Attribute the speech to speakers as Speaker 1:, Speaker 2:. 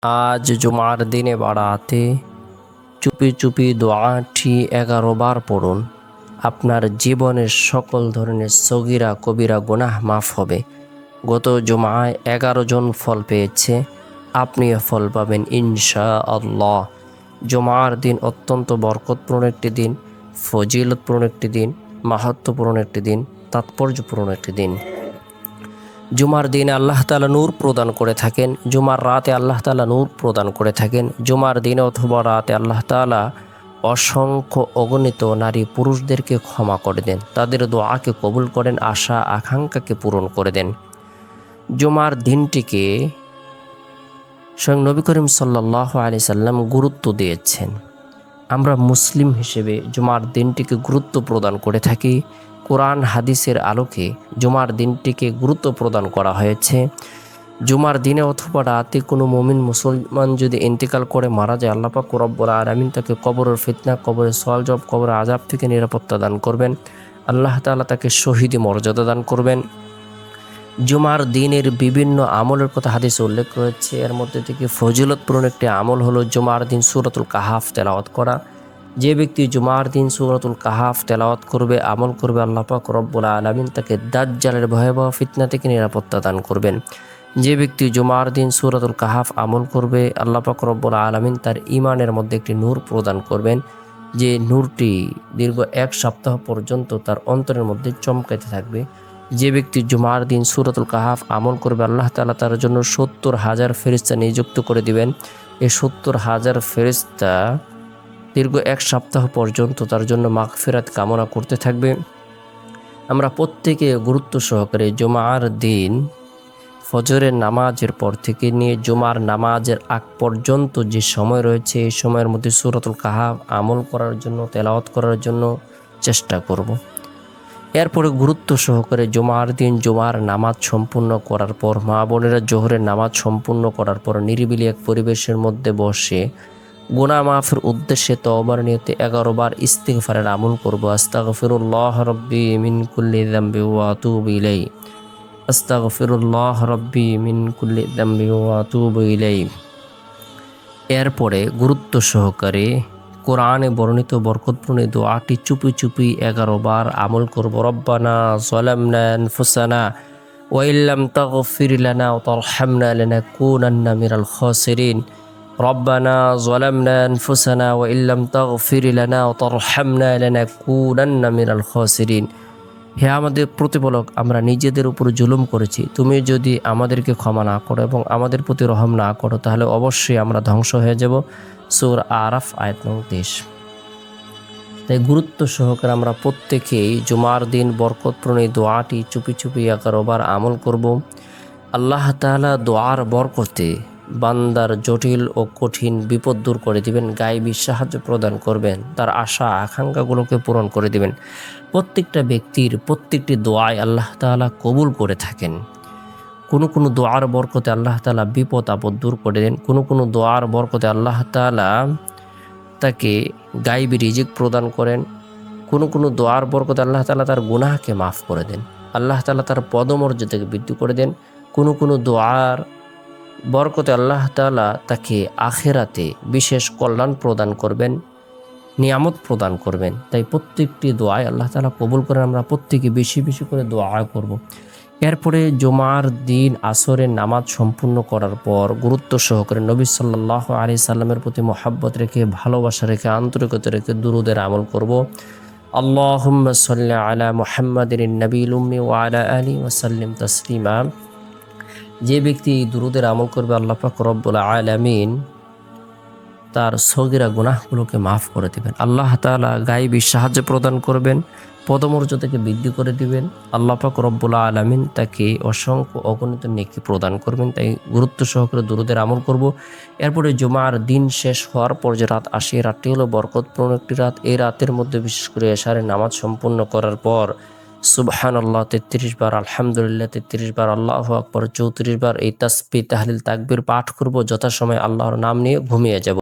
Speaker 1: আজ জুমার দিনে বাড়াতে চুপি চুপি দোয়াটি 11 বার পড়ুন। আপনার জীবনের সকল ধরনের সগীরা কবিরা গুনাহ মাফ হবে। গত জুমায় 11 জন ফল পেয়েছে, আপনিও ফল পাবেন ইনশাআল্লাহ। জুমার দিন অত্যন্ত বরকতপূর্ণ একটি দিন, ফজিলতপূর্ণ একটি দিন, মাহাত্ম্যপূর্ণ একটি দিন, তাৎপর্যপূর্ণ একটি দিন। জুমার দিনে আল্লাহ তাআলা নূর প্রদান করে থাকেন, জুমার রাতে আল্লাহ তাআলা নূর প্রদান করে থাকেন। জুমার দিনে অথবা রাতে আল্লাহ তাআলা অসংখ্য অগণিত নারী পুরুষদেরকে ক্ষমা করে দেন, তাদের দোয়াকে কবুল করেন, আশা আকাঙ্ক্ষাকে পূরণ করে দেন। জুমার দিনটিকে স্বয়ং নবী করিম সাল্লাল্লাহু আলাইহি সাল্লাম গুরুত্ব দিয়েছেন। আমরা মুসলিম হিসেবে জুমার দিনটিকে গুরুত্ব প্রদান করে থাকি। কোরআন হাদিসের আলোকে জুমার দিনটিকে গুরুত্ব প্রদান করা হয়েছে। জুমার দিনে অথবা রাতে কোনো মুমিন মুসলমান যদি ইন্তেকাল করে মারা যায়, আল্লাহ পাক রব্বুল আলামিন তাকে কবরের ফিতনা, কবরের সওয়াল জবাব, কবরের আযাব থেকে নিরাপত্তা দান করবেন। আল্লাহ তাআলা তাকে শহীদি মর্যাদা দান করবেন। জুমার দিনের বিভিন্ন আমলের কথা হাদিসে উল্লেখ রয়েছে। এর মধ্যে থেকে ফজিলতপূর্ণ একটি আমল হলো জুমার দিন সূরাতুল কাহাফ তেলাওয়াত করা। যে ব্যক্তি জুমার দিন সূরাতুল কাহাফ তেলাওয়াত করবে, আমল করবে, আল্লাহ পাক রব্বুল আলামিন তাকে দাজ্জালের ভয়াবহ ফিতনা থেকে নিরাপত্তা দান করবেন। যে ব্যক্তি জুমার দিন সূরাতুল কাহাফ আমল করবে, আল্লাহ পাক রব্বুল আলামিন তার ঈমানের মধ্যে একটি নূর প্রদান করবেন, যে নূরটি দীর্ঘ 1 সপ্তাহ পর্যন্ত তার অন্তরের মধ্যে চমকাতে থাকবে। যে ব্যক্তি জুমার দিন সূরাতুল কাহাফ আমল করবে, আল্লাহ তাআলা তার জন্য 70,000 ফেরেশতা নিযুক্ত করে দিবেন। এই 70,000 ফেরেশতা দীর্ঘ 1 সপ্তাহ পর্যন্ত তার জন্য মাগফিরাত কামনা করতে থাকবে। আমরা প্রত্যেকে গুরুত্ব সহকারে জুমার দিন ফজরের নামাজের পর থেকে নিয়ে জুমার নামাজের আগ পর্যন্ত যে সময় রয়েছে, এই সময়ের মধ্যে সূরাতুল কাহাফ আমল করার জন্য, তেলাওয়াত করার জন্য চেষ্টা করব। এরপরে গুরুত্ব সহকারে জুমার দিন জুমার নামাজ সম্পূর্ণ করার পর, মা বোনেরা জোহরের নামাজ সম্পূর্ণ করার পর নিরিবিলি এক পরিবেশের মধ্যে বসে গুনাহ মাফের উদ্দেশ্যে তওবার নিয়তে 11 বার ইস্তিগফারের আমল করব। আস্তাগফিরুল্লাহ রাব্বি মিন কুল্লি যামবি ওয়া আতুবু ইলাইহি, আস্তাগফিরুল্লাহ রাব্বি মিন কুল্লি যামবি ওয়া আতুবু ইলাইহি। এরপরে গুরুত্ব সহকারে কোরআনে বর্ণিত বরকতপূর্ণ দোয়াটি চুপি চুপি 11 বার আমল করব। রব্বানা যালামনা আনফুসানা ওয়া ইল্লাম তাগফির লানা ওয়া তারহামনা লানাকুনান্না মিনাল খাসিরিন। রব্বানা যালামনা আনফুসানা ওয়া ইল্লাম তাগফির লানা ওয়া তারহামনা লানাকুনান্না মিনাল খাসিরিন। হে আমাদের প্রতিপালক, আমরা নিজেদের উপর জুলুম করেছি, তুমি যদি আমাদেরকে ক্ষমা না করো এবং আমাদের প্রতি রহম না করো, তাহলে অবশ্যই আমরা ধ্বংস হয়ে যাব। সূরা আরাফ আয়াত নং 23। তাই গুরুত্ব সহকারে আমরা প্রত্যেকেই জুমার দিন বরকতপূর্ণ এই দোয়াটি চুপি চুপি 11 বার আমল করব। আল্লাহ তাআলা দোয়ার বরকতে বান্দার জটিল ও কঠিন বিপদ দূর করে দিবেন, গায়েবী সাহায্য প্রদান করবেন, তার আশা আকাঙ্ক্ষাগুলোকে পূরণ করে দিবেন। প্রত্যেকটা ব্যক্তির প্রত্যেকটি দোয়ায় আল্লাহ তাআলা কবুল করে থাকেন। কোনো কোনো দোয়ার বরকতে আল্লাহ তাআলা বিপদ আপদ দূর করে দেন। কোনো কোনো দোয়ার বরকতে আল্লাহ তাআলা তাকে গায়েবী রিজিক প্রদান করেন। কোনো কোনো দোয়ার বরকতে আল্লাহ তাআলা তার গুনাহকে মাফ করে দেন। আল্লাহ তাআলা তার পদমর্যাদাকে বৃদ্ধি করে দেন। কোনো কোনো দোয়ার বরকতে আল্লাহ তাআলা তাকে আখিরাতে বিশেষ কল্যাণ প্রদান করবেন, নিয়ামত প্রদান করবেন। তাই প্রত্যেকটি দোয়ায় আল্লাহ তাআলা কবুল করেন। আমরা প্রত্যেকে বেশি বেশি করে দোয়া করব। এরপরে জুমার দিন আসরের নামাজ সম্পূর্ণ করার পর গুরুত্ব সহকারে নবী সাল্লাল্লাহু আলাইহি সাল্লামের প্রতি মহব্বত রেখে, ভালোবাসা রেখে, আন্তরিকতা রেখে দুরুদের আমল করব। আল্লাহুম্মা সাল্লি আলা মুহাম্মাদিন নবিয়্যিল উম্মি ওয়া আলা আলিহি ওয়া সাল্লিম তাসলিমা। যে ব্যক্তি এই দুরুদের আমল করবে, আল্লাহ পাক রব্বুল আলামিন তার সগীরা গুনাহগুলোকে মাফ করে দিবেন। আল্লাহ তাআলা গায়েবী সাহায্য প্রদান করবেন, পদমর্যাদাকে বৃদ্ধি করে দিবেন। আল্লাহ পাক রব্বুল আলামিন তাকে অসংখ্য অগণিত নেকি প্রদান করবেন। তাই গুরুত্ব সহকারে দুরুদের আমল করব। এরপরে জুমার দিন শেষ হওয়ার পর যে রাত আসে, রাতটি হলো বরকতপূর্ণ একটি রাত। এই রাতের মধ্যে বিশেষ করে এশারের নামাজ সম্পূর্ণ করার পর সুবহানাল্লাহ 33 বার, আলহামদুলিল্লাহ 33 বার, আল্লাহু আকবার 34 বার এই তাসবিহ, তাহলিল, তাকবীর পাঠ করব। যথাসময়ে আল্লাহর নাম নিয়ে ঘুমিয়ে যাব।